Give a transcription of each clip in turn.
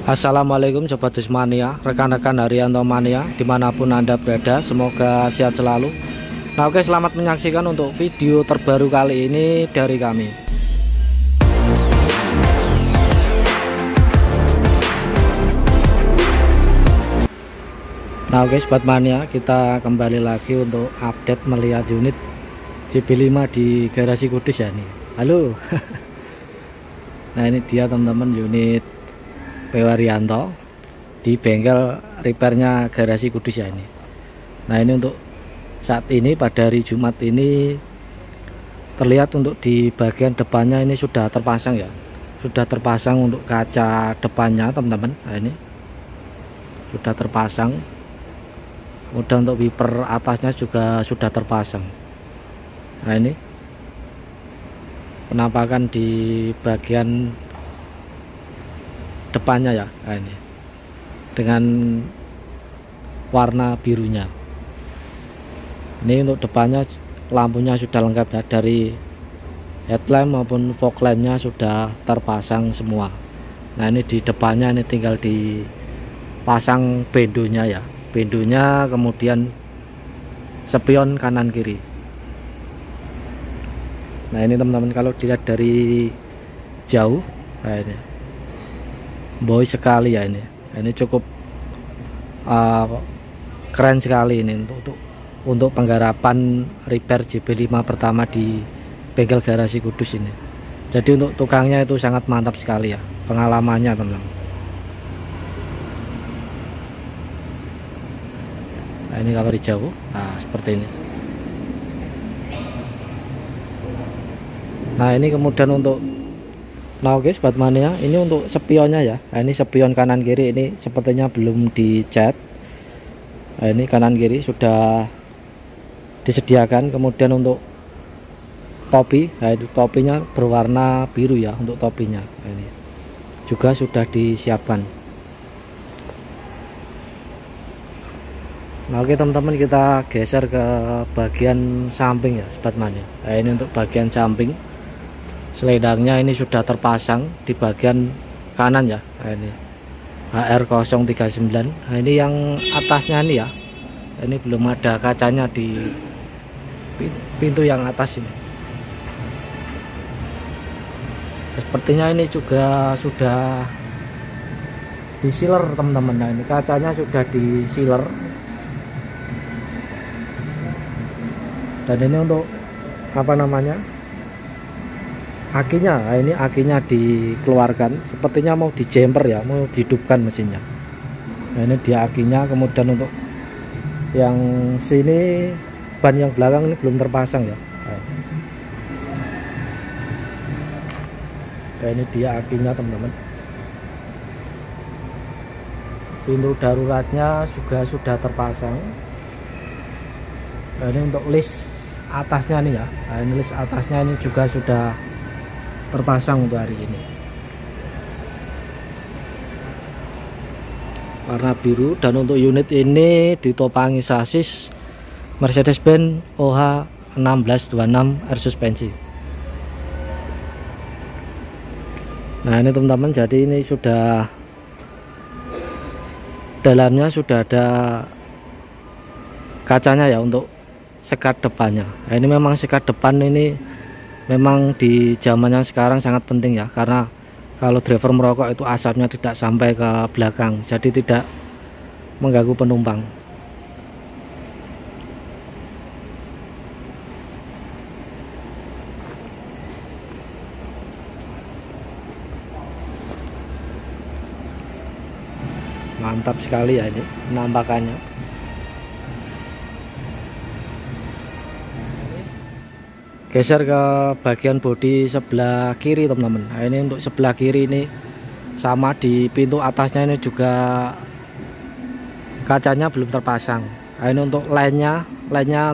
Assalamualaikum Sobat Dusmania, rekan-rekan Haryanto Mania dimanapun Anda berada, semoga sehat selalu. Nah oke, selamat menyaksikan untuk video terbaru kali ini dari kami. Nah oke Sobat Mania, kita kembali lagi untuk update melihat unit JB5 di garasi Kudus ya nih. Halo. Nah ini dia teman-teman, unit PW Haryanto di bengkel repairnya garasi Kudus ya ini. Nah ini untuk saat ini pada hari Jumat ini terlihat untuk di bagian depannya ini sudah terpasang ya, sudah terpasang untuk kaca depannya teman-teman. Nah ini sudah terpasang, kemudian untuk wiper atasnya juga sudah terpasang. Nah ini penampakan di bagian depannya ya, nah ini dengan warna birunya. Ini untuk depannya lampunya sudah lengkap ya, dari headlamp maupun fog lampnya sudah terpasang semua. Nah ini di depannya ini tinggal dipasang bendonya ya, bendonya, kemudian spion kanan kiri. Nah ini teman-teman kalau dilihat dari jauh, nah ini boy sekali ya ini. Ini cukup keren sekali ini untuk penggarapan repair JB5 pertama di bengkel garasi Kudus ini. Jadi untuk tukangnya itu sangat mantap sekali ya pengalamannya teman-teman. Nah ini kalau di jauh, nah seperti ini. Nah ini kemudian untuk oke Sobat Mania, ini untuk spionnya ya. Nah ini spion kanan kiri ini sepertinya belum dicat. Nah ini kanan kiri sudah disediakan. Kemudian untuk topi, nah itu topinya berwarna biru ya untuk topinya. Nah, ini juga sudah disiapkan. Nah oke teman-teman, kita geser ke bagian samping ya Sobat Mania. Nah ini untuk bagian samping, seledangnya ini sudah terpasang di bagian kanan ya. Nah ini HR039. Nah ini yang atasnya nih ya, ini belum ada kacanya di pintu yang atas ini. Sepertinya ini juga sudah di sealer teman-teman. Nah ini kacanya sudah di sealer. Dan ini untuk apa namanya, akinya. Nah ini akinya dikeluarkan, sepertinya mau di jumper ya, mau dihidupkan mesinnya. Nah ini dia akinya. Kemudian untuk yang sini, ban yang belakang ini belum terpasang ya. Nah ini dia akinya teman-teman. Pintu daruratnya juga sudah terpasang. Nah ini untuk list atasnya nih ya. Nah ini list atasnya ini juga sudah terpasang untuk hari ini, warna biru. Dan untuk unit ini ditopangi sasis Mercedes-Benz OH 1626 R suspensi. Nah ini teman-teman, jadi ini sudah dalamnya sudah ada kacanya ya untuk sekat depannya. Nah ini memang sekat depan ini memang di zamannya sekarang sangat penting ya, karena kalau driver merokok itu asapnya tidak sampai ke belakang, jadi tidak mengganggu penumpang. Mantap sekali ya ini penampakannya. Geser ke bagian bodi sebelah kiri teman-teman. Nah ini untuk sebelah kiri ini sama, di pintu atasnya ini juga kacanya belum terpasang. Nah ini untuk lainnya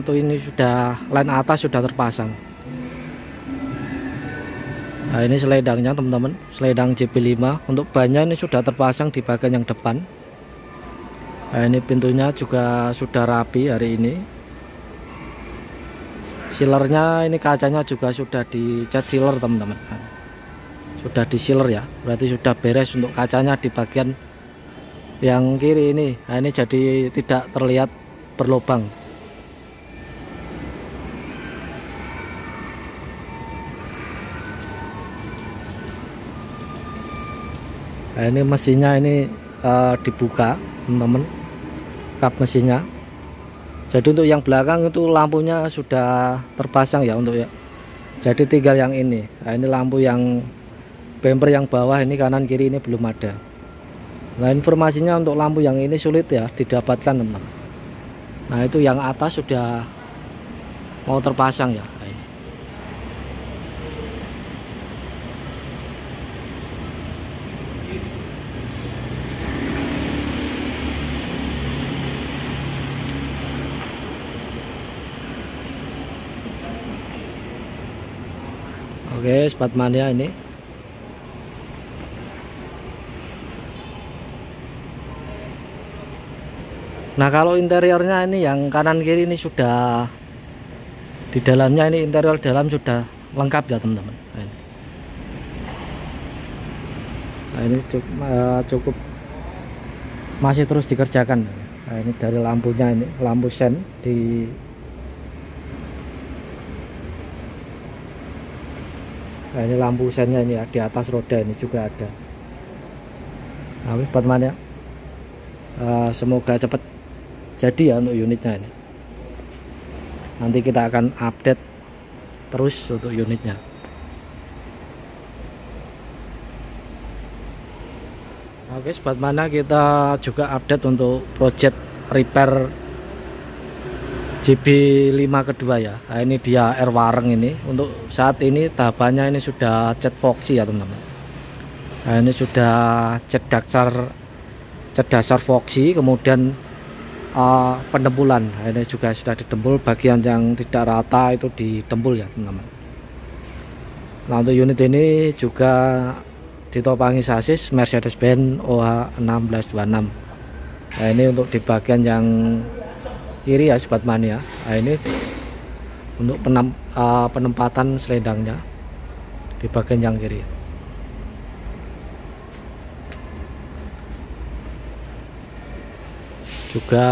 tuh ini sudah, lain atas sudah terpasang. Nah ini seledangnya teman-teman, seledang JB5. Untuk bannya ini sudah terpasang di bagian yang depan. Nah ini pintunya juga sudah rapi hari ini. Sealernya ini kacanya juga sudah dicat sealer teman-teman, sudah di sealer ya, berarti sudah beres untuk kacanya di bagian yang kiri ini. Nah, ini jadi tidak terlihat berlubang. Nah, ini mesinnya ini dibuka teman-teman, kap mesinnya. Jadi untuk yang belakang itu lampunya sudah terpasang ya untuk ya. Jadi tinggal yang ini. Nah, ini lampu yang bumper yang bawah ini, kanan kiri ini belum ada. Nah, informasinya untuk lampu yang ini sulit ya didapatkan teman-teman. Nah, itu yang atas sudah mau terpasang ya. Nah, ini. Oke, Spatmania ini. Nah, kalau interiornya ini yang kanan kiri ini sudah di dalamnya, ini interior dalam sudah lengkap ya teman-teman. Nah, ini cukup masih terus dikerjakan. Nah, ini dari lampunya, ini lampu sen di nah, ini lampu sennya ini ya, di atas roda ini juga ada. Nah, Spatmania ya. Semoga cepat jadi ya untuk unitnya ini. Nanti kita akan update terus untuk unitnya. Oke, Spatmania, kita juga update untuk project repair JB5 kedua ya. Nah, ini dia air wareng ini. Untuk saat ini tahapannya ini sudah cat voxy ya teman-teman. Nah, ini sudah cat dasar voxy, kemudian pendembulan. Nah, ini juga sudah didembul, bagian yang tidak rata itu didembul ya teman-teman. Nah, untuk unit ini juga ditopangi sasis Mercedes-Benz OH1626. Nah, ini untuk di bagian yang kiri ya Spatmania. Nah, ini untuk penempatan selendangnya di bagian yang kiri. Juga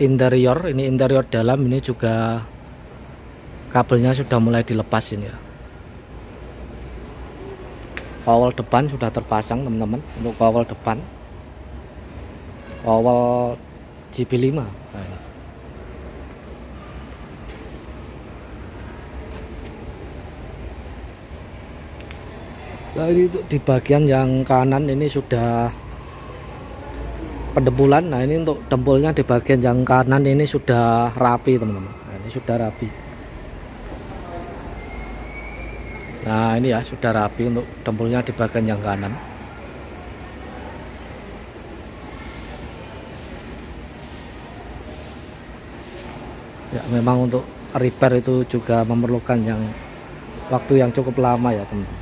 interior, ini interior dalam ini juga kabelnya sudah mulai dilepas ini ya. Kawal depan sudah terpasang teman-teman. Untuk kawal depan, kawal JB5. Nah, ini. Nah, ini di bagian yang kanan ini sudah pendembulan. Nah, ini untuk dempulnya di bagian yang kanan ini sudah rapi teman-teman. Nah, ini sudah rapi. Nah, ini ya sudah rapi untuk dempulnya di bagian yang kanan. Ya, memang untuk repair itu juga memerlukan waktu yang cukup lama ya teman-teman.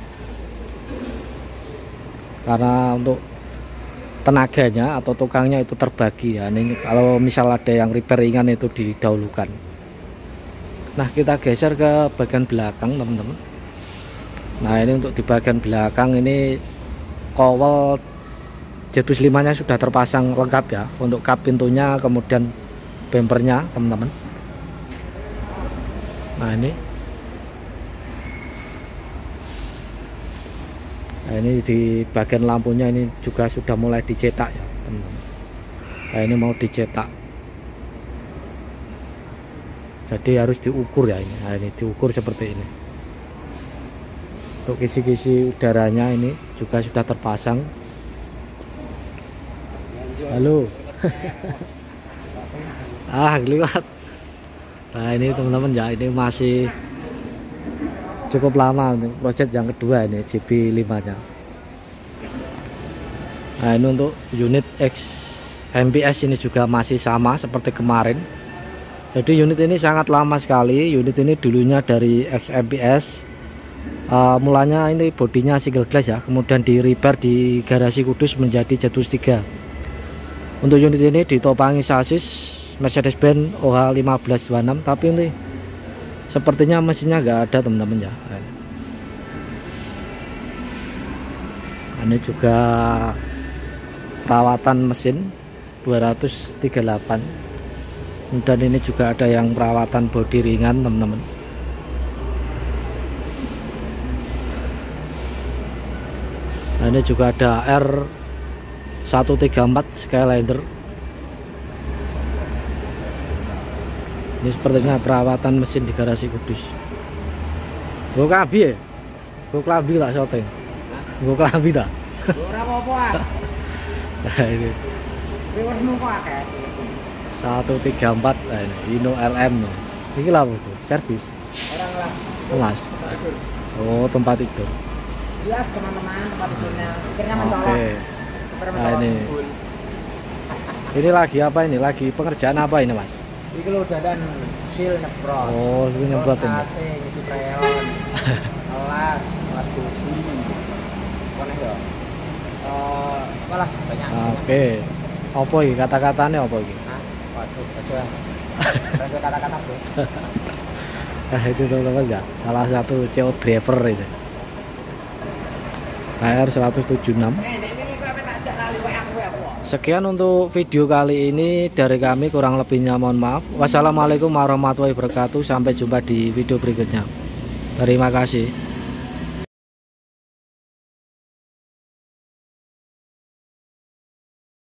Karena untuk tenaganya atau tukangnya itu terbagi ya. Ini kalau misal ada yang repair ringan itu didahulukan. Nah, kita geser ke bagian belakang teman-teman. Nah, ini untuk di bagian belakang ini kawal JB5 nya sudah terpasang lengkap ya. Untuk kap pintunya, kemudian bumpernya teman-teman. Nah, ini di bagian lampunya ini juga sudah mulai dicetak ya teman-teman. Nah, ini mau dicetak, jadi harus diukur ya ini. Nah, ini diukur seperti ini. Untuk kisi-kisi udaranya ini juga sudah terpasang. Halo. Lewat. Nah, ini teman-teman ya, ini masih cukup lama untuk project yang kedua ini JB5 nya. Nah, ini untuk unit X MPS ini juga masih sama seperti kemarin. Jadi unit ini sangat lama sekali. Unit ini dulunya dari X MPS, mulanya ini bodinya single glass ya, kemudian di repair di garasi Kudus menjadi Z3. Untuk unit ini ditopangi sasis Mercedes-Benz OH1526, tapi ini sepertinya mesinnya nggak ada teman-teman ya. Ini juga perawatan mesin 238, dan ini juga ada yang perawatan bodi ringan teman-teman. Nah, ini juga ada R134 Skylander. Ini sepertinya perawatan mesin di garasi Kudus. Gue kabi ya? Gue kelabi tak syuting? Gue kelabi tak? Ora apa-apa. Nah, ini Riwesmu kok akeh. 134, nah, ini Hino LM. Ini lah Bu, servis. Orang lah. Kelas. Oh, tempat tidur. Jelas teman-teman, tempat tidurnya. Pikirnya mencolok. Oke. Nah, ini lagi apa ini? Lagi pekerjaan apa ini, Mas? Iki lho dadan seal nyebrot. Oh, ini nyemprot ini. AC nyuci freon. Kelas besi. Kono yo. Malah banyak. Oke. Apa iki kata-katane apa iki? Waduh, aja. Ada kata-kata, Bro. Itu teman-teman ya, salah satu CO driver itu. KR 176. Sekian untuk video kali ini dari kami, kurang lebihnya mohon maaf. Wassalamualaikum warahmatullahi wabarakatuh. Sampai jumpa di video berikutnya. Terima kasih.